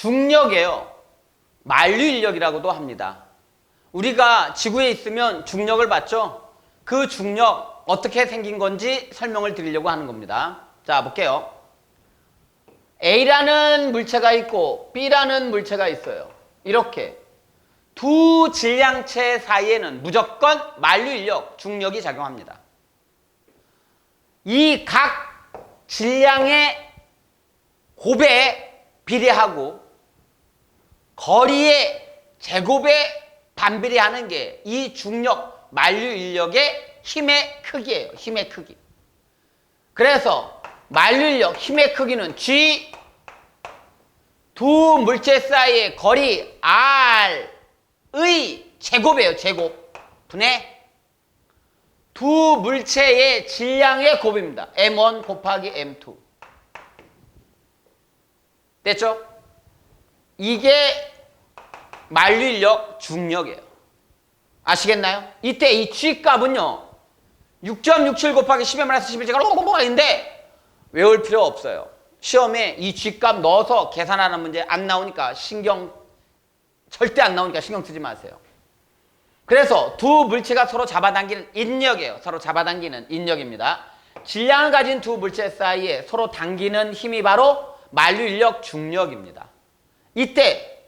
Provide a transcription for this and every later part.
중력이에요. 만류인력이라고도 합니다. 우리가 지구에 있으면 중력을 받죠? 그 중력 어떻게 생긴 건지 설명을 드리려고 하는 겁니다. 자, 볼게요. A라는 물체가 있고 B라는 물체가 있어요. 이렇게 두 질량체 사이에는 무조건 만류인력, 중력이 작용합니다. 이 각 질량의 곱에 비례하고 거리의 제곱에 반비례하는 게 이 중력, 만류인력의 힘의 크기예요. 힘의 크기. 그래서 만류인력, 힘의 크기는 G, 두 물체 사이의 거리 R의 제곱이에요. 제곱. 분의 두 물체의 질량의 곱입니다. M1 곱하기 M2. 됐죠? 이게 만류인력, 중력이에요. 아시겠나요? 이때 이 G값은요. 6.67 곱하기 10-11제가 인데 외울 필요 없어요. 시험에 이 G값 넣어서 계산하는 문제 안 나오니까 절대 안 나오니까 신경 쓰지 마세요. 그래서 두 물체가 서로 잡아당기는 인력이에요. 서로 잡아당기는 인력입니다. 질량을 가진 두 물체 사이에 서로 당기는 힘이 바로 만류인력, 중력입니다. 이때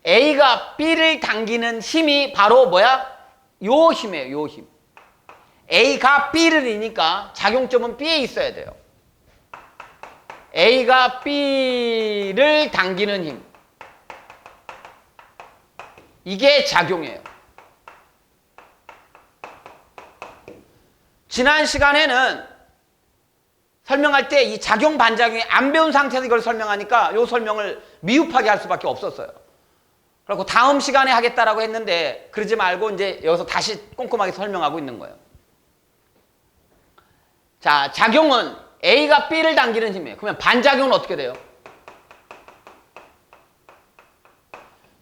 A가 B를 당기는 힘이 바로 뭐야? 요 힘이에요. 요 힘. A가 B를 이니까 작용점은 B에 있어야 돼요. A가 B를 당기는 힘. 이게 작용이에요. 지난 시간에는 설명할 때 이 작용 반작용이 안 배운 상태에서 이걸 설명하니까 이 설명을 미흡하게 할 수밖에 없었어요. 그리고 다음 시간에 하겠다라고 했는데 그러지 말고 이제 여기서 다시 꼼꼼하게 설명하고 있는 거예요. 자, 작용은 A가 B를 당기는 힘이에요. 그러면 반작용은 어떻게 돼요?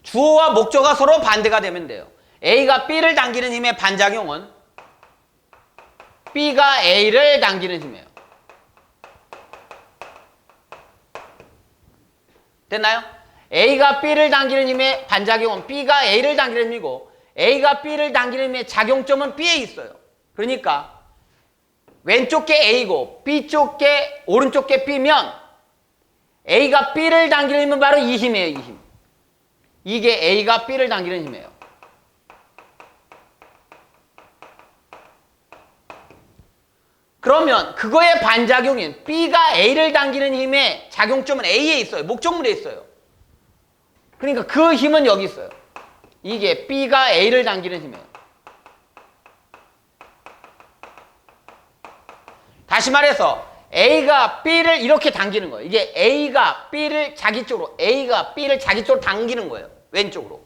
주어와 목적어가 서로 반대가 되면 돼요. A가 B를 당기는 힘의 반작용은 B가 A를 당기는 힘이에요. 됐나요? A가 B를 당기는 힘의 반작용은 B가 A를 당기는 힘이고 A가 B를 당기는 힘의 작용점은 B에 있어요. 그러니까 왼쪽 게 A고 오른쪽 게 B면 A가 B를 당기는 힘은 바로 이 힘이에요. 이 힘. 이게 A가 B를 당기는 힘이에요. 그러면 그거의 반작용인 B가 A를 당기는 힘의 작용점은 A에 있어요. 목적물에 있어요. 그러니까 그 힘은 여기 있어요. 이게 B가 A를 당기는 힘이에요. 다시 말해서 A가 B를 이렇게 당기는 거예요. 이게 A가 B를 자기 쪽으로 당기는 거예요. 왼쪽으로.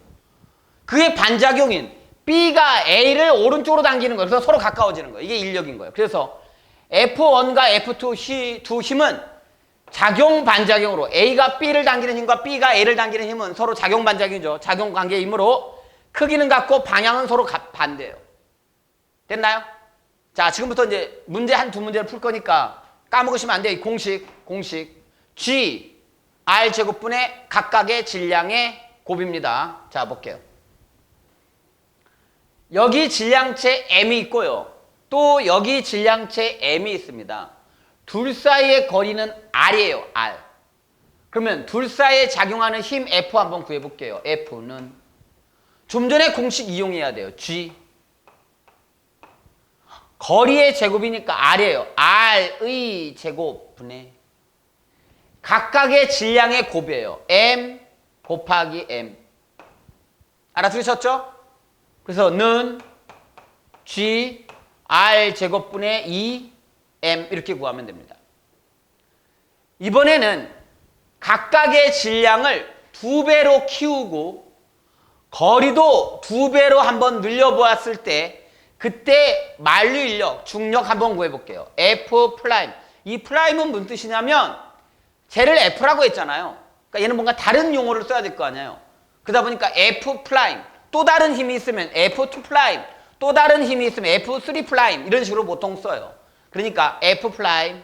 그의 반작용인 B가 A를 오른쪽으로 당기는 거예요. 그래서 서로 가까워지는 거예요. 이게 인력인 거예요. 그래서 F1과 F2 두 힘은 작용 반작용으로 A가 B를 당기는 힘과 B가 A를 당기는 힘은 서로 작용 반작용이죠. 작용 관계의 힘으로 크기는 같고 방향은 서로 반대예요. 됐나요? 자, 지금부터 이제 문제 한 두 문제를 풀 거니까 까먹으시면 안 돼요. 이 공식. G, R 제곱분의 각각의 질량의 곱입니다. 자, 볼게요. 여기 질량체 M이 있고요. 또 여기 질량체 M이 있습니다. 둘 사이의 거리는 R이에요. R. 그러면 둘 사이에 작용하는 힘 F 한번 구해볼게요. F는 좀 전에 공식 이용해야 돼요. G. 거리의 제곱이니까 R이에요. R의 제곱분의 각각의 질량의 곱이에요. M 곱하기 M. 알아들으셨죠? 그래서 는 G R 제곱분의 2M 이렇게 구하면 됩니다. 이번에는 각각의 질량을 2배로 키우고 거리도 2배로 한번 늘려보았을 때 그때 만류인력, 중력 한번 구해볼게요. F 프라임. 이 프라임은 무슨 뜻이냐면 쟤를 F라고 했잖아요. 그러니까 얘는 뭔가 다른 용어를 써야 될 거 아니에요. 그러다 보니까 F 프라임. 또 다른 힘이 있으면 F2 프라임. 또 다른 힘이 있으면 F3 프라임. 이런 식으로 보통 써요. 그러니까 F 프라임는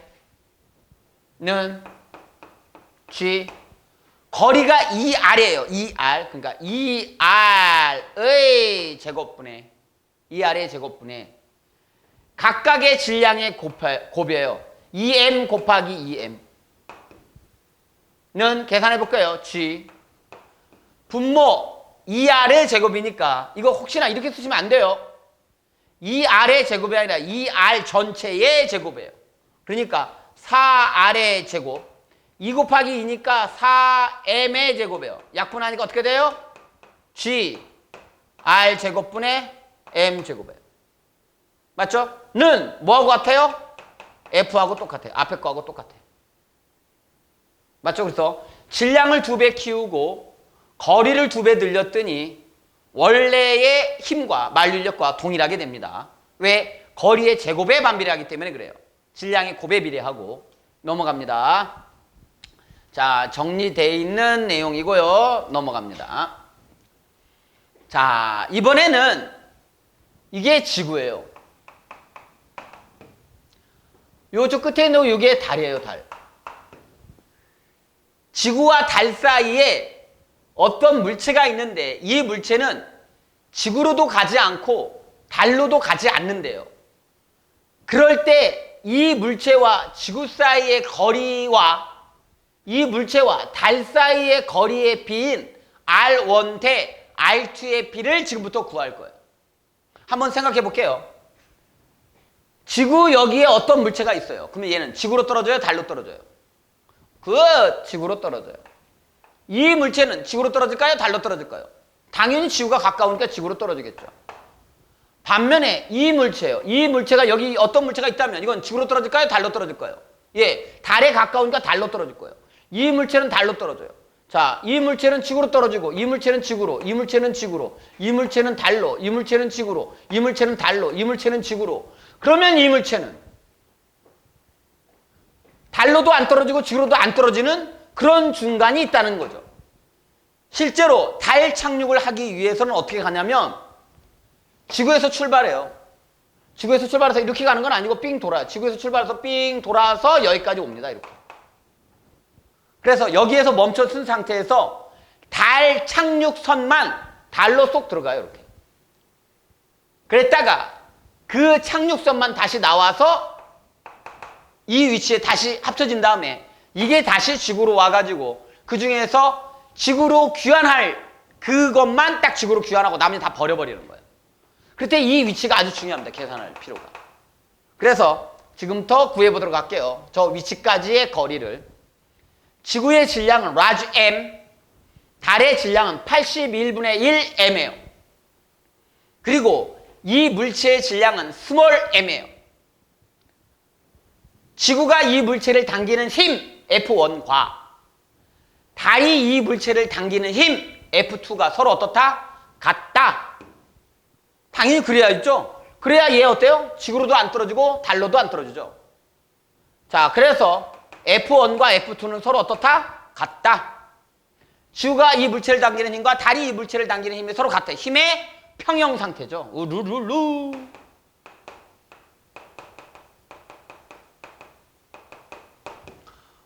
G 거리가 2R이에요. 2R. 그러니까 2R의 제곱분의 2R의 제곱분의 각각의 질량의 곱이에요. 2M 곱하기 2M는 계산해 볼게요. G 분모 2R의 제곱이니까 이거 혹시나 이렇게 쓰시면 안 돼요. 2R의 제곱이 아니라 2R 전체의 제곱이에요. 그러니까 4R의 제곱 2 곱하기 2니까 4M의 제곱이에요. 약분하니까 어떻게 돼요? G R 제곱분의 M 제곱이에요. 맞죠? 는 뭐하고 같아요? F하고 똑같아요. 앞에 거하고 똑같아요. 맞죠? 그래서 질량을 2배 키우고 거리를 2배 늘렸더니 원래의 힘과 만류인력과 동일하게 됩니다. 왜? 거리의 제곱에 반비례하기 때문에 그래요. 질량의 곱에 비례하고. 넘어갑니다. 자, 정리되어 있는 내용이고요. 넘어갑니다. 자, 이번에는 이게 지구예요. 요쪽 끝에 있는 이게 달이에요, 달. 지구와 달 사이에 어떤 물체가 있는데 이 물체는 지구로도 가지 않고 달로도 가지 않는데요. 그럴 때 이 물체와 지구 사이의 거리와 이 물체와 달 사이의 거리의 비인 R1 대 R2의 비를 지금부터 구할 거예요. 한번 생각해 볼게요. 지구 여기에 어떤 물체가 있어요. 그러면 얘는 지구로 떨어져요? 달로 떨어져요? 지구로 떨어져요. 이 물체는 지구로 떨어질까요? 달로 떨어질까요? 당연히 지구가 가까우니까 지구로 떨어지겠죠. 반면에 이 물체요. 이 물체가 여기 어떤 물체가 있다면 이건 지구로 떨어질까요? 달로 떨어질까요? 예, 달에 가까우니까 달로 떨어질 거예요. 이 물체는 달로 떨어져요. 자, 이 물체는 지구로 떨어지고 이 물체는 지구로, 이 물체는 지구로, 이 물체는 달로, 이 물체는 지구로, 이 물체는 달로, 이 물체는 지구로. 그러면 이 물체는 달로도 안 떨어지고 지구로도 안 떨어지는 그런 중간이 있다는 거죠. 실제로 달 착륙을 하기 위해서는 어떻게 가냐면 지구에서 출발해요. 지구에서 출발해서 이렇게 가는 건 아니고 삥 돌아요. 지구에서 출발해서 삥 돌아서 여기까지 옵니다. 이렇게. 그래서 여기에서 멈춰 쓴 상태에서 달 착륙선만 달로 쏙 들어가요. 이렇게. 그랬다가 그 착륙선만 다시 나와서 이 위치에 다시 합쳐진 다음에 이게 다시 지구로 와가지고 그 중에서 지구로 귀환할 그것만 딱 지구로 귀환하고 나머지 다 버려버리는 거예요. 그때 이 위치가 아주 중요합니다. 계산할 필요가. 그래서 지금부터 구해보도록 할게요. 저 위치까지의 거리를. 지구의 질량은 large m, 달의 질량은 81분의 1 m이에요. 그리고 이 물체의 질량은 small m이에요. 지구가 이 물체를 당기는 힘 F1과 달이 이 물체를 당기는 힘 F2가 서로 어떻다? 같다. 당연히 그래야겠죠? 그래야 얘 어때요? 지구로도 안 떨어지고 달로도 안 떨어지죠. 자, 그래서 F1과 F2는 서로 어떻다? 같다. 지구가 이 물체를 당기는 힘과 달이 이 물체를 당기는 힘이 서로 같다. 힘의 평형 상태죠. 우루루루.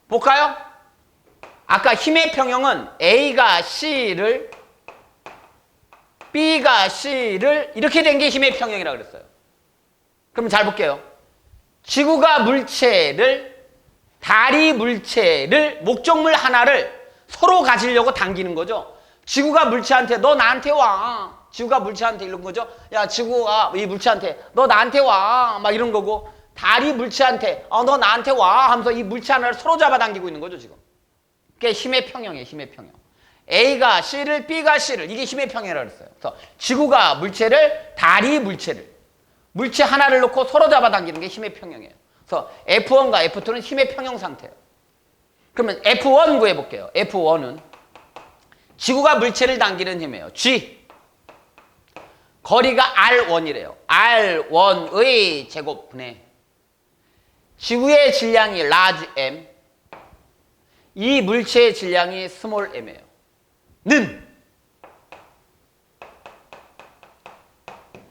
볼까요? 아까 힘의 평형은 A가 C를 B가 C를 이렇게 된 게 힘의 평형이라고 그랬어요. 그럼 잘 볼게요. 지구가 물체를 달이 물체를 목적물 하나를 서로 가지려고 당기는 거죠. 지구가 물체한테 너 나한테 와. 지구가 물체한테 이런 거죠. 야, 지구가 이 물체한테 너 나한테 와. 막 이런 거고 달이 물체한테 너 나한테 와 하면서 이 물체 하나를 서로 잡아당기고 있는 거죠, 지금. 그게 힘의 평형이에요, 힘의 평형. A가 C를, B가 C를, 이게 힘의 평형이라고 했어요. 그래서 지구가 물체를, 달이 물체를, 물체 하나를 놓고 서로 잡아당기는 게 힘의 평형이에요. 그래서 F1과 F2는 힘의 평형 상태예요. 그러면 F1 구해볼게요. F1은 지구가 물체를 당기는 힘이에요. G. 거리가 R1이래요. R1의 제곱분의 지구의 질량이 large M, 이 물체의 질량이 small m이에요. 는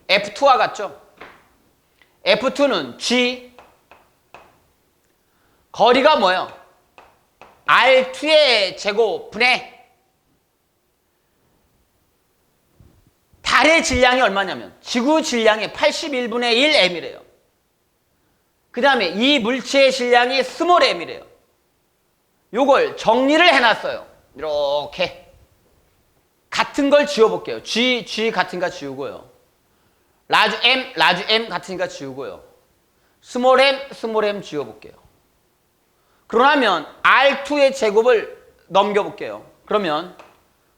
F2와 같죠? F2는 G, 거리가 뭐예요? R2의 제곱분의 달의 질량이 얼마냐면 지구 질량의 81분의 1 m이래요. 그 다음에 이 물체의 질량이 스몰 m이래요. 요걸 정리를 해놨어요. 이렇게 같은 걸 지워볼게요. G 같은 거 지우고요. 라주 M 같으니까 지우고요. 스몰 m 지워볼게요. 그러면 R2의 제곱을 넘겨볼게요. 그러면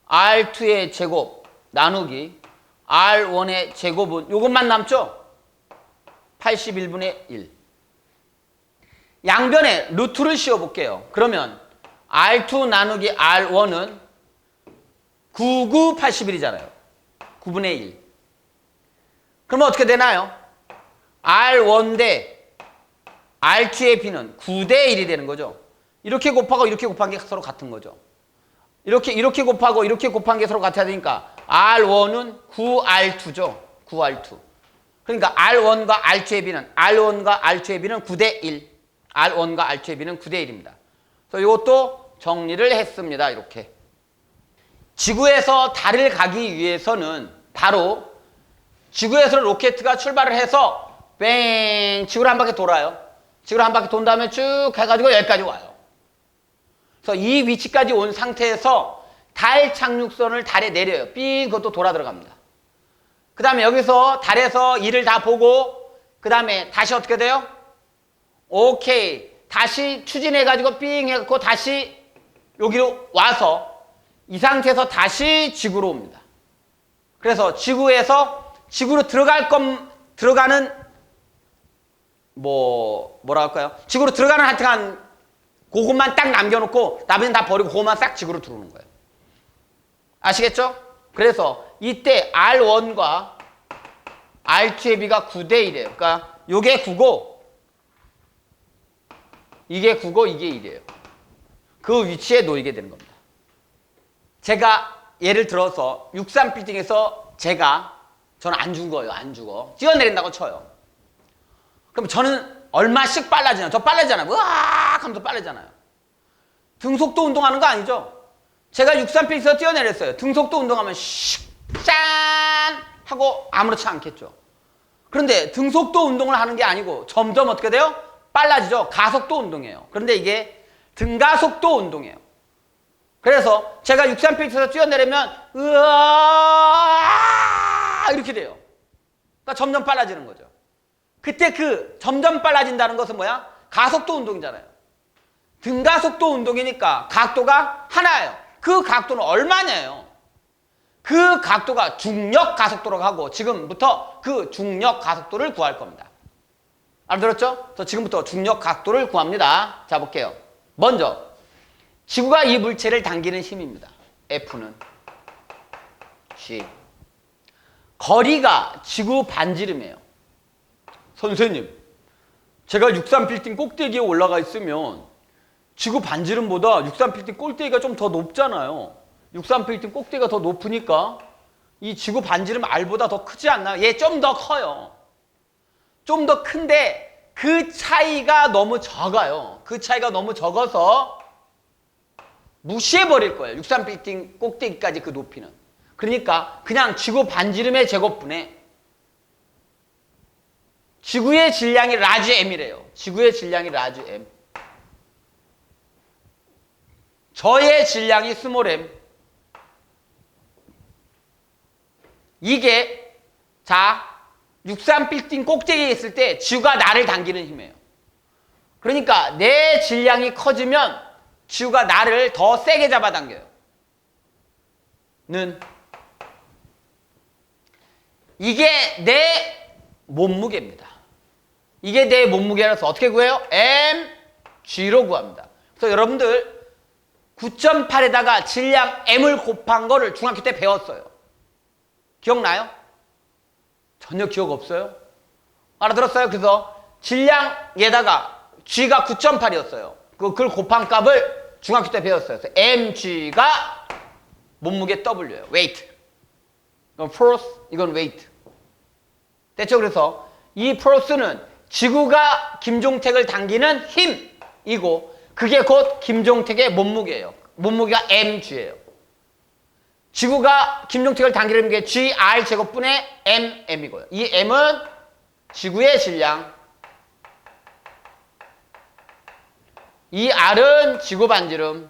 R2의 제곱 나누기 R1의 제곱은 이것만 남죠? 81분의 1. 양변에 루트를 씌워볼게요. 그러면 R2 나누기 R1은 9981이잖아요. 9분의 1. 그러면 어떻게 되나요? R1 대 R2의 B는 9대 1이 되는 거죠. 이렇게 곱하고 이렇게 곱한 게 서로 같은 거죠. 이렇게 곱하고 이렇게 곱한 게 서로 같아야 되니까 R1은 9R2죠. 9R2. 그러니까 R1과 R2의 B는 R1과 R2의 B는 9대 1. R1과 R2의 B는 9대 1입니다. 그래서 이것도 정리를 했습니다. 이렇게. 지구에서 달을 가기 위해서는 바로 지구에서 로켓가 출발을 해서 뺑 지구를 한 바퀴 돌아요. 지구를 한 바퀴 돈 다음에 쭉 해가지고 여기까지 와요. 그래서 이 위치까지 온 상태에서 달 착륙선을 달에 내려요. 삥 그것도 돌아 들어갑니다. 그 다음에 여기서 달에서 일을 다 보고 그 다음에 다시 어떻게 돼요? 오케이. 다시 추진해가지고 삥 해갖고 다시 여기로 와서 이 상태에서 다시 지구로 옵니다. 그래서 지구에서 지구로 들어가는 뭐라 할까요? 지구로 들어가는 하여튼 그것만 딱 남겨놓고 나머지는 다 버리고 그것만 싹 지구로 들어오는 거예요. 아시겠죠? 그래서 이때 R1과 R2의 B가 9대 1이에요. 그러니까 요게 9고 이게 9고 이게 1이에요. 그 위치에 놓이게 되는 겁니다. 제가 예를 들어서 63빌딩에서 저는 안 죽어요. 안 죽어. 뛰어내린다고 쳐요. 그럼 저는 얼마씩 빨라지나요? 저 빨라지잖아요. 으악 하면서 빨라지잖아요. 등속도 운동하는 거 아니죠? 제가 63빌딩에서 뛰어내렸어요. 등속도 운동하면 짠 하고 아무렇지 않겠죠. 그런데 등속도 운동을 하는 게 아니고 점점 어떻게 돼요? 빨라지죠. 가속도 운동이에요. 그런데 이게 등가속도 운동이에요. 그래서 제가 63빌딩에서 뛰어내리면 으아 이렇게 돼요. 그러니까 점점 빨라지는 거죠. 그때 그 점점 빨라진다는 것은 뭐야? 가속도 운동이잖아요. 등가속도 운동이니까 각도가 하나예요. 그 각도는 얼마냐요? 그 각도가 중력 가속도라고 하고 지금부터 그 중력 가속도를 구할 겁니다. 알아들었죠? 그래서 지금부터 중력 각도를 구합니다. 자 볼게요. 먼저 지구가 이 물체를 당기는 힘입니다. F는 G. 거리가 지구 반지름이에요. 선생님, 제가 63빌딩 꼭대기에 올라가 있으면 지구 반지름보다 63빌딩 꼭대기가 좀 더 높잖아요. 63빌딩 꼭대기가 더 높으니까 이 지구 반지름 R보다 더 크지 않나요? 얘 좀 더 커요. 좀 더 큰데 그 차이가 너무 적어요. 그 차이가 너무 적어서 무시해버릴 거예요. 63빌딩 꼭대기까지 그 높이는. 그러니까 그냥 지구 반지름의 제곱분에 지구의 질량이 라지 m이래요. 지구의 질량이 라지 m. 저의 질량이 스몰 m. 이게 자 63빌딩 꼭대기에 있을 때 지구가 나를 당기는 힘이에요. 그러니까 내 질량이 커지면 지구가 나를 더 세게 잡아당겨요. 는 이게 내 몸무게입니다. 이게 내 몸무게라서 어떻게 구해요? mg로 구합니다. 그래서 여러분들 9.8에다가 질량 m을 곱한 거를 중학교 때 배웠어요. 기억나요? 전혀 기억 없어요? 알아들었어요? 그래서 질량에다가 g가 9.8이었어요. 그걸 곱한 값을 중학교 때 배웠어요. 그래서 mg가 몸무게 w예요. weight. 이건 force, 이건 weight. 됐죠? 그래서 이 force는 지구가 김종택을 당기는 힘이고 그게 곧 김종택의 몸무게예요. 몸무게가 mg예요. 지구가 김종택을 당기는 게 gr 제곱분의 mm이고요. 이 m은 지구의 질량, 이 r은 지구 반지름.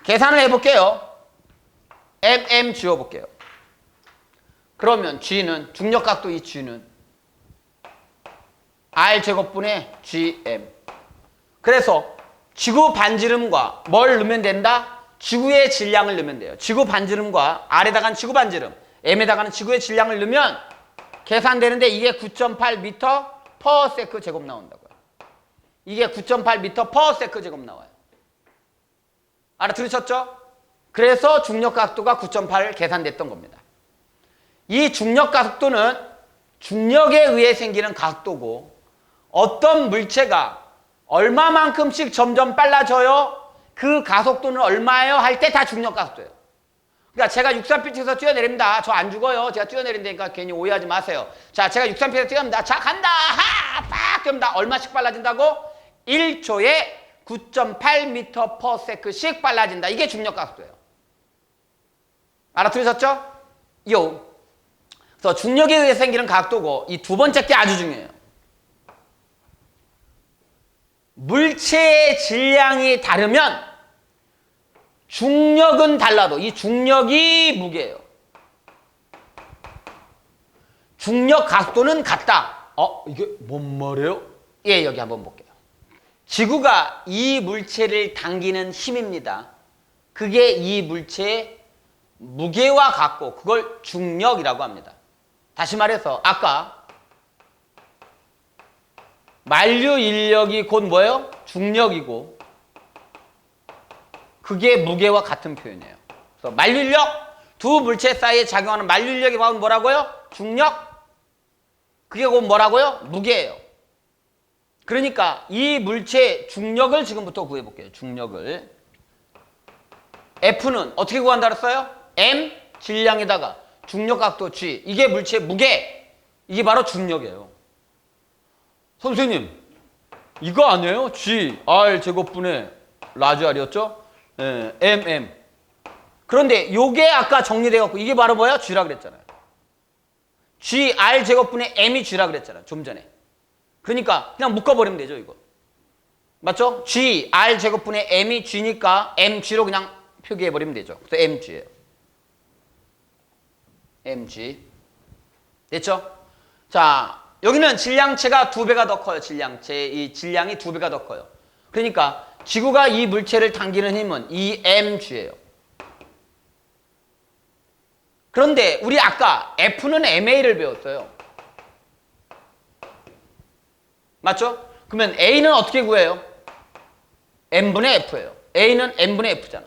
계산을 해볼게요. mm 지워볼게요. 그러면 g는 중력각도 이 g는 r 제곱분의 gm. 그래서 지구 반지름과 뭘 넣으면 된다? 지구의 질량을 넣으면 돼요. 지구 반지름과 r에다가는 지구 반지름, m에다가는 지구의 질량을 넣으면 계산되는데 이게 9.8m per sec 제곱 나온다고요. 이게 9.8m per sec 제곱 나와요. 알아들으셨죠? 그래서 중력각도가 9.8 계산됐던 겁니다. 이 중력각도는 중력에 의해 생기는 각도고 어떤 물체가 얼마만큼씩 점점 빨라져요? 그 가속도는 얼마예요? 할 때 다 중력각도예요. 그러니까 제가 63피트에서 뛰어내립니다. 저 안 죽어요. 제가 뛰어내린다니까 괜히 오해하지 마세요. 자, 제가 63피트에서 뛰어납니다. 자, 간다. 하! 팍! 뛰어납니다. 얼마씩 빨라진다고? 1초에 9.8m per sec씩 빨라진다. 이게 중력각도예요. 알아들으셨죠? 요. 그래서 중력에 의해 생기는 각도고 이 두 번째 게 아주 중요해요. 물체의 질량이 다르면 중력은 달라도 이 중력이 무게예요. 중력 각도는 같다. 이게 뭔 말이에요? 예, 여기 한번 볼게요. 지구가 이 물체를 당기는 힘입니다. 그게 이 물체의 무게와 같고 그걸 중력이라고 합니다. 다시 말해서 아까 만류 인력이 곧 뭐예요? 중력이고 그게 무게와 같은 표현이에요. 그래서 만류 인력, 두 물체 사이에 작용하는 만류 인력이 바로 뭐라고요? 중력. 그게 곧 뭐라고요? 무게예요. 그러니까 이 물체의 중력을 지금부터 구해볼게요. 중력을. F는 어떻게 구한다 그랬어요? M 질량에다가 중력각도 G. 이게 물체의 무게. 이게 바로 중력이에요. 선생님, 이거 아니에요? G, R 제곱분의 라지 R이었죠? 예, MM. 그런데 요게 아까 정리돼갖고 이게 바로 뭐야? G라 그랬잖아요. G, R 제곱분의 M이 G라 그랬잖아요. 좀 전에. 그러니까 그냥 묶어버리면 되죠, 이거. 맞죠? G, R 제곱분의 M이 G니까 MG로 그냥 표기해버리면 되죠. 그래서 MG예요. MG. 됐죠? 자, 여기는 질량체가 2배가 더 커요. 질량체. 이 질량이 2배가 더 커요. 그러니까 지구가 이 물체를 당기는 힘은 EMG예요. 그런데 우리 아까 F는 MA를 배웠어요. 맞죠? 그러면 A는 어떻게 구해요? M분의 F예요. A는 M분의 F잖아.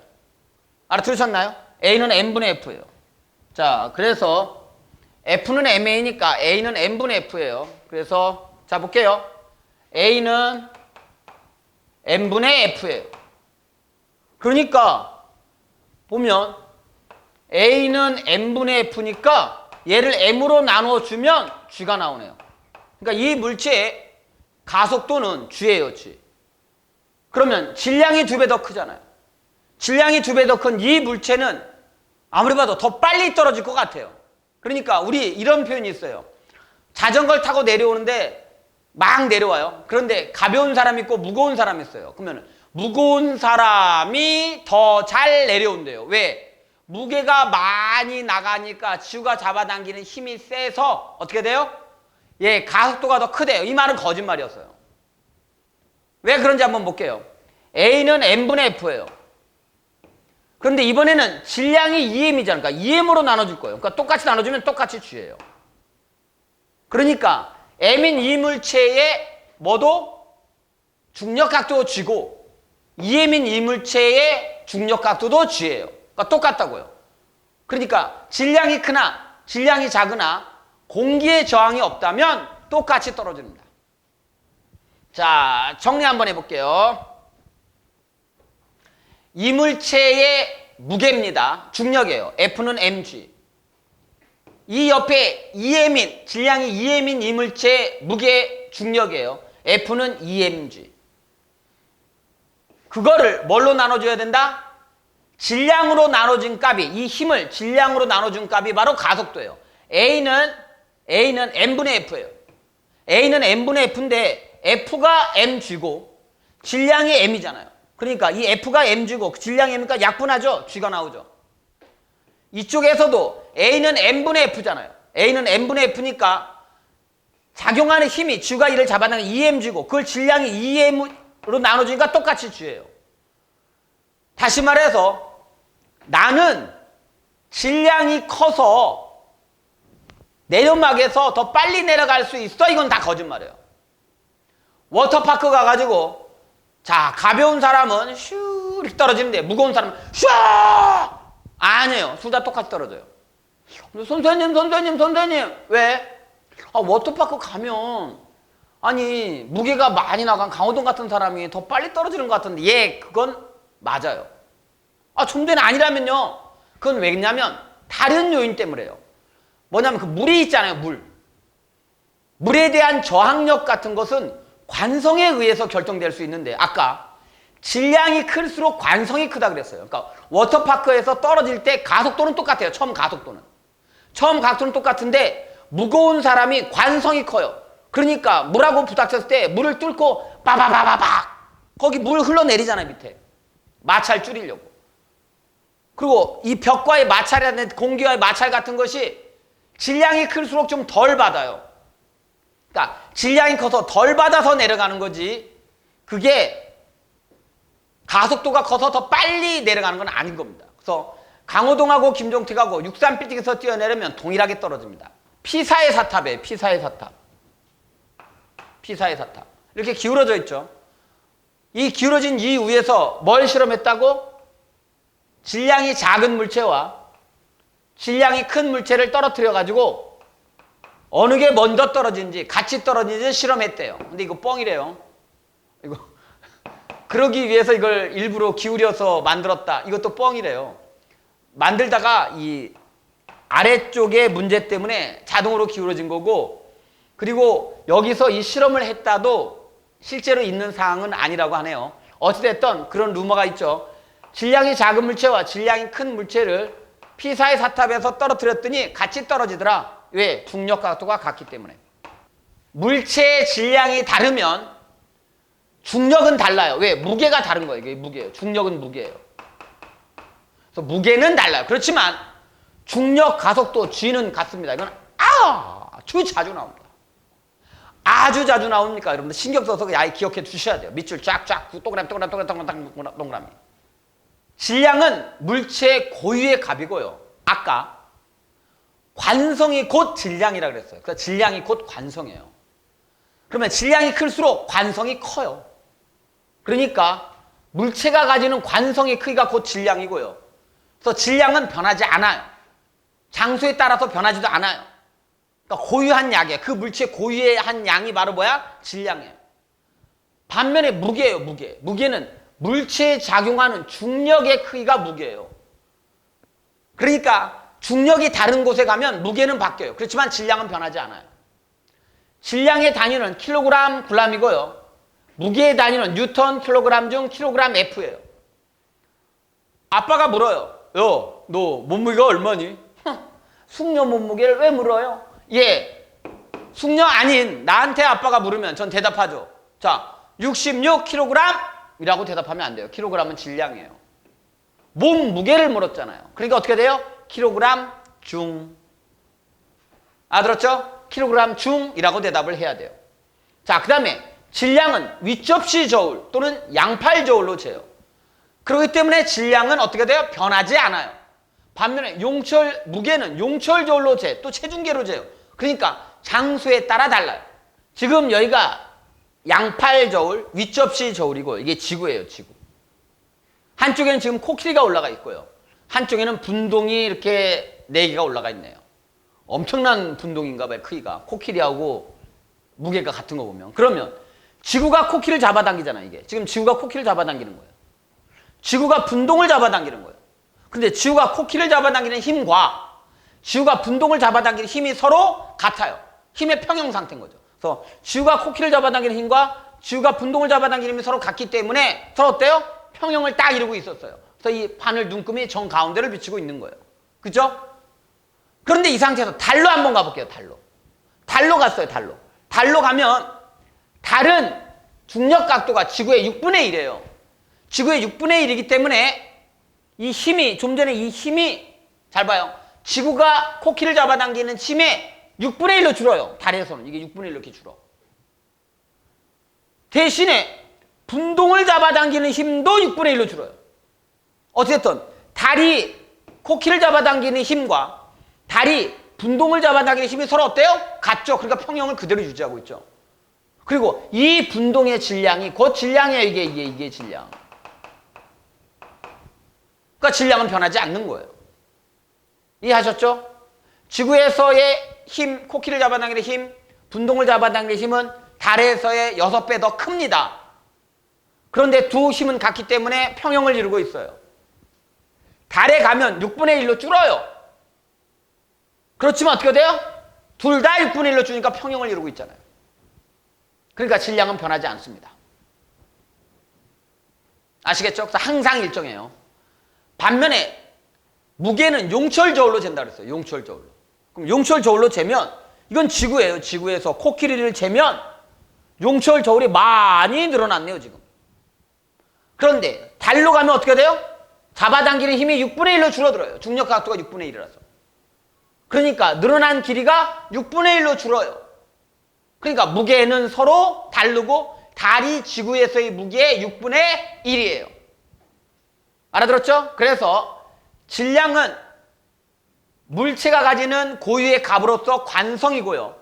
알아들으셨나요? A는 M분의 F예요. 자, 그래서 F는 MA니까 A는 M분의 F예요. 그래서 자 볼게요. A는 M분의 F예요. 그러니까 보면 A는 M분의 F니까 얘를 M으로 나눠주면 G가 나오네요. 그러니까 이 물체의 가속도는 G예요. G. 그러면 질량이 2배 더 크잖아요. 질량이 2배 더 큰 이 물체는 아무리 봐도 더 빨리 떨어질 것 같아요. 그러니까 우리 이런 표현이 있어요. 자전거를 타고 내려오는데 막 내려와요. 그런데 가벼운 사람이 있고 무거운 사람이 있어요. 그러면 무거운 사람이 더 잘 내려온대요. 왜? 무게가 많이 나가니까 지구가 잡아당기는 힘이 세서 어떻게 돼요? 예, 가속도가 더 크대요. 이 말은 거짓말이었어요. 왜 그런지 한번 볼게요. A는 M분의 F예요. 그런데 이번에는 질량이 EM이잖아요. 그러니까 EM으로 나눠줄 거예요. 그러니까 똑같이 나눠주면 똑같이 G예요. 그러니까 M인 이 물체의 뭐도 중력각도도 G고 EM인 이 물체의 중력각도도 G예요. 그러니까 똑같다고요. 그러니까 질량이 크나 질량이 작으나 공기의 저항이 없다면 똑같이 떨어집니다. 자, 정리 한번 해볼게요. 이 물체의 무게입니다. 중력이에요. F는 mg. 이 옆에 EM인, 질량이 EM인 이 물체의 무게 이게 중력이에요. F는 EMG. 그거를 뭘로 나눠줘야 된다? 질량으로 나눠진 값이, 이 힘을 질량으로 나눠준 값이 바로 가속도예요. A는 M분의 F예요. A는 M분의 F인데 F가 mg고 질량이 m이잖아요. 그러니까 이 F가 mg고 질량이 m이니까 약분하죠. g가 나오죠. 이쪽에서도 A는 M분의 F잖아요. A는 M분의 F니까 작용하는 힘이 g가 이를 잡아당긴 EMG고 그걸 질량이 EM으로 나눠주니까 똑같이 g예요. 다시 말해서 나는 질량이 커서 내리막에서 더 빨리 내려갈 수 있어? 이건 다 거짓말이에요. 워터파크 가가지고 자 가벼운 사람은 슈 이렇게 떨어지는데 무거운 사람은 슈 아니에요. 둘 다 똑같이 떨어져요. 선생님 왜? 워터파크 가면 아니 무게가 많이 나간 강호동 같은 사람이 더 빨리 떨어지는 것 같은데 예 그건 맞아요. 좀 전에 아니라면요. 그건 왜냐면 다른 요인 때문에요. 뭐냐면 그 물이 있잖아요. 물에 대한 저항력 같은 것은 관성에 의해서 결정될 수 있는데 아까 질량이 클수록 관성이 크다 그랬어요. 그러니까 워터파크에서 떨어질 때 가속도는 똑같아요. 처음 가속도는 똑같은데 무거운 사람이 관성이 커요. 그러니까 물하고 부닥쳤을 때 물을 뚫고 빠바바바박 거기 물 흘러내리잖아요. 밑에 마찰 줄이려고. 그리고 이 벽과의 마찰이라든지 공기와의 마찰 같은 것이 질량이 클수록 좀 덜 받아요. 그러니까 질량이 커서 덜 받아서 내려가는 거지 그게 가속도가 커서 더 빨리 내려가는 건 아닌 겁니다. 그래서 강호동하고 김종택하고 63빌딩에서 뛰어내리면 동일하게 떨어집니다. P4의 사탑이에요. P4의 사탑. 이렇게 기울어져 있죠. 이 기울어진 이 위에서 뭘 실험했다고? 질량이 작은 물체와 질량이 큰 물체를 떨어뜨려 가지고 어느 게 먼저 떨어지는지 같이 떨어지는지 실험했대요. 근데 이거 뻥이래요. 이거 그러기 위해서 이걸 일부러 기울여서 만들었다. 이것도 뻥이래요. 만들다가 이 아래쪽의 문제 때문에 자동으로 기울어진 거고 그리고 여기서 이 실험을 했다도 실제로 있는 사항은 아니라고 하네요. 어찌됐든 그런 루머가 있죠. 질량이 작은 물체와 질량이 큰 물체를 P4의 사탑에서 떨어뜨렸더니 같이 떨어지더라. 왜? 중력 각도가 같기 때문에. 물체의 질량이 다르면 중력은 달라요. 왜? 무게가 다른 거예요. 이게 무게예요. 중력은 무게예요. 그래서 무게는 달라요. 그렇지만 중력 가속도 G는 같습니다. 이건 아주 자주 나옵니다. 아주 자주 나옵니까? 여러분들 신경 써서 아예 기억해 주셔야 돼요. 밑줄 쫙쫙 동그라미. 질량은 물체의 고유의 값이고요. 아까 관성이 곧 질량이라고 그랬어요. 그래서 질량이 곧 관성이에요. 그러면 질량이 클수록 관성이 커요. 그러니까 물체가 가지는 관성의 크기가 곧 질량이고요. 그래서 질량은 변하지 않아요. 장소에 따라서 변하지도 않아요. 그러니까 고유한 약이에요. 그 물체의 고유한 양이 바로 뭐야? 질량이에요. 반면에 무게예요. 무게는 물체에 작용하는 중력의 크기가 무게예요. 그러니까 중력이 다른 곳에 가면 무게는 바뀌어요. 그렇지만 질량은 변하지 않아요. 질량의 단위는 킬로그램, 굴람이고요. 무게의 단위는 뉴턴, 킬로그램 중 킬로그램 F예요. 아빠가 물어요. 너 몸무게가 얼마니? 숙녀 몸무게를 왜 물어요? 예, 숙녀 아닌 나한테 아빠가 물으면 전 대답하죠. 자, 66kg이라고 대답하면 안 돼요. 킬로그램은 질량이에요. 몸 무게를 물었잖아요. 그러니까 어떻게 돼요? 킬로그램 중. 알았죠? 킬로그램 중이라고 대답을 해야 돼요. 자, 그 다음에 질량은 윗접시 저울 또는 양팔 저울로 재요. 그렇기 때문에 질량은 어떻게 돼요? 변하지 않아요. 반면에 무게는 용철 저울로 재, 또 체중계로 재요. 그러니까 장소에 따라 달라요. 지금 여기가 양팔 저울, 윗접시 저울이고 이게 지구예요, 지구. 한쪽에는 지금 코끼리가 올라가 있고요. 한쪽에는 분동이 이렇게 4개가 올라가 있네요. 엄청난 분동인가 봐요, 크기가. 코끼리하고 무게가 같은 거 보면. 그러면 지구가 코끼리를 잡아당기잖아요, 이게. 지금 지구가 코끼리를 잡아당기는 거예요. 지구가 분동을 잡아당기는 거예요. 근데 지구가 코끼리를 잡아당기는 힘과 지구가 분동을 잡아당기는 힘이 서로 같아요. 힘의 평형 상태인 거죠. 그래서 지구가 코끼리를 잡아당기는 힘과 지구가 분동을 잡아당기는 힘이 서로 같기 때문에 서로 어때요? 평형을 딱 이루고 있었어요. 그래서 이 바늘 눈금이 정 가운데를 비추고 있는 거예요. 그죠? 그런데 이 상태에서 달로 한번 가볼게요. 달로 갔어요. 달로 가면 달은 중력 각도가 지구의 6분의 1이에요. 지구의 6분의 1이기 때문에 이 힘이 좀 전에 이 힘이 잘 봐요. 지구가 코끼리를 잡아당기는 힘의 6분의 1로 줄어요. 달에서는 이게 6분의 1로 이렇게 줄어. 대신에 분동을 잡아당기는 힘도 6분의 1로 줄어요. 어쨌든 달이 코끼리를 잡아당기는 힘과 달이 분동을 잡아당기는 힘이 서로 어때요? 같죠. 그러니까 평형을 그대로 유지하고 있죠. 그리고 이 분동의 질량이 곧 질량이에요. 이게 질량. 그러니까 질량은 변하지 않는 거예요. 이해하셨죠? 지구에서의 힘, 코끼리를 잡아당기는 힘, 분동을 잡아당기는 힘은 달에서의 6배 더 큽니다. 그런데 두 힘은 같기 때문에 평형을 이루고 있어요. 달에 가면 6분의 1로 줄어요. 그렇지만 어떻게 돼요? 둘 다 6분의 1로 주니까 평형을 이루고 있잖아요. 그러니까 질량은 변하지 않습니다. 아시겠죠? 그래서 항상 일정해요. 반면에 무게는 용철저울로 잰다 그랬어요. 용철저울로. 그럼 용철저울로 재면 이건 지구예요. 지구에서 코끼리를 재면 용철저울이 많이 늘어났네요. 지금. 그런데 달로 가면 어떻게 돼요? 잡아당기는 힘이 6분의 1로 줄어들어요. 중력 각도가 6분의 1이라서. 그러니까 늘어난 길이가 6분의 1로 줄어요. 그러니까 무게는 서로 다르고 달이 지구에서의 무게의 6분의 1이에요. 알아들었죠? 그래서 질량은 물체가 가지는 고유의 값으로서 관성이고요.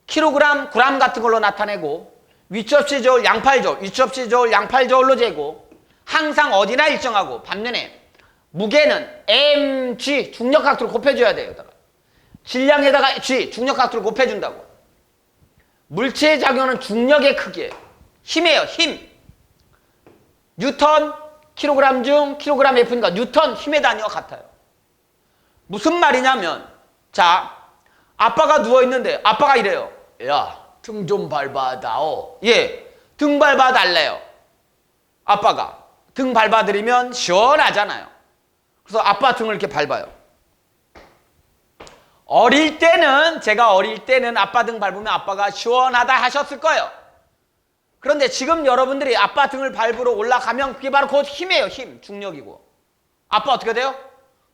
킬로그램, 그램 같은 걸로 나타내고 위치없이 저울, 양팔저울, 위치없이 저울, 양팔저울로 재고 항상 어디나 일정하고 반면에 무게는 mg 중력각도를 곱해줘야 돼요. 질량에다가 g 중력각도를 곱해준다고. 물체의 작용은 중력의 크기예요. 힘이에요. 힘. 뉴턴 킬로그램 중 킬로그램 F니까 뉴턴 힘의 단위와 같아요. 무슨 말이냐면 자 아빠가 누워있는데 아빠가 이래요. 야 등 좀 밟아다오. 예, 등 밟아달래요. 아빠가 등 밟아드리면 시원하잖아요. 그래서 아빠 등을 이렇게 밟아요. 제가 어릴 때는 아빠 등 밟으면 아빠가 시원하다 하셨을 거예요. 그런데 지금 여러분들이 아빠 등을 밟으러 올라가면 그게 바로 곧 힘이에요. 힘, 중력이고. 아빠 어떻게 돼요?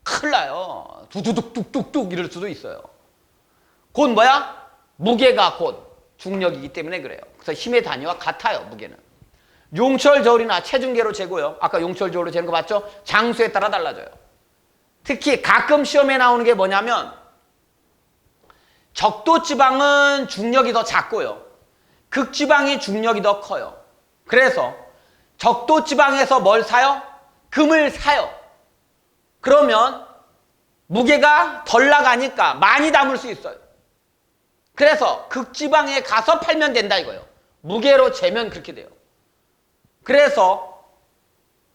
큰일 나요. 두두둑 뚝뚝뚝 이럴 수도 있어요. 곧 뭐야? 무게가 곧 중력이기 때문에 그래요. 그래서 힘의 단위와 같아요. 무게는. 용철저울이나 체중계로 재고요. 아까 용철저울로 재는 거 봤죠? 장수에 따라 달라져요. 특히 가끔 시험에 나오는 게 뭐냐면 적도지방은 중력이 더 작고요. 극지방이 중력이 더 커요. 그래서 적도지방에서 뭘 사요? 금을 사요. 그러면 무게가 덜 나가니까 많이 담을 수 있어요. 그래서 극지방에 가서 팔면 된다 이거예요. 무게로 재면 그렇게 돼요. 그래서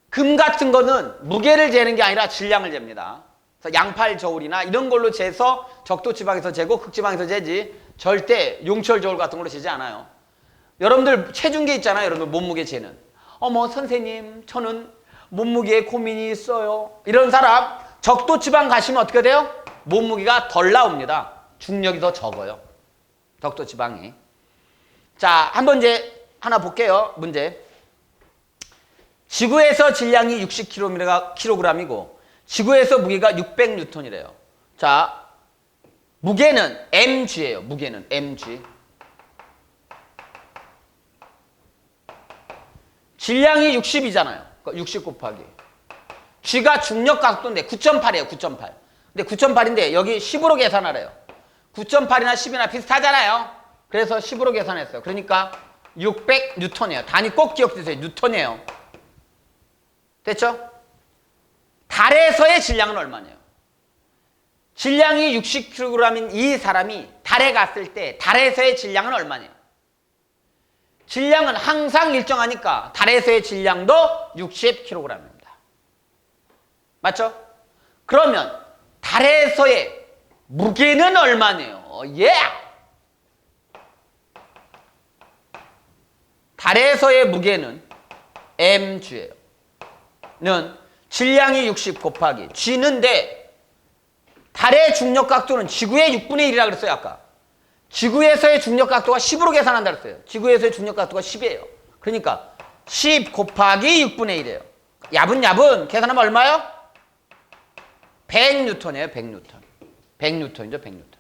금 같은 거는 무게를 재는 게 아니라 질량을 잽니다. 그래서 양팔저울이나 이런 걸로 재서 적도지방에서 재고 극지방에서 재지 절대 용철저울 같은 걸로 재지 않아요. 여러분들 체중계 있잖아요. 여러분들 몸무게 재는. 어머 선생님 저는 몸무게에 고민이 있어요. 이런 사람 적도지방 가시면 어떻게 돼요? 몸무게가 덜 나옵니다. 중력이 더 적어요. 적도지방이. 자, 한번 이제 하나 볼게요. 문제. 지구에서 질량이 60kg이고 지구에서 무게가 600N이래요. 자, 무게는 mg예요. 무게는 mg. 질량이 60이잖아요. 60 곱하기. g가 중력 각도인데 9.8이에요. 9.8. 근데 9.8인데 여기 10으로 계산하래요. 9.8이나 10이나 비슷하잖아요. 그래서 10으로 계산했어요. 그러니까 600N이에요. 단위 꼭 기억해주세요. 뉴턴이에요. 됐죠? 달에서의 질량은 얼마냐요? 질량이 60kg인 이 사람이 달에 갔을 때 달에서의 질량은 얼마냐요? 질량은 항상 일정하니까 달에서의 질량도 60kg입니다. 맞죠? 그러면 달에서의 무게는 얼마네요? 예! 달에서의 무게는 mg예요. 는 질량이 60 곱하기 g는데 달의 중력 각도는 지구의 6분의 1이라고 그랬어요, 아까. 지구에서의 중력 각도가 10으로 계산한다 그랬어요. 지구에서의 중력 각도가 10이에요. 그러니까 10 곱하기 6분의 1이에요. 야분야분 계산하면 얼마요? 100N이에요, 100N. 100N이죠, 100N.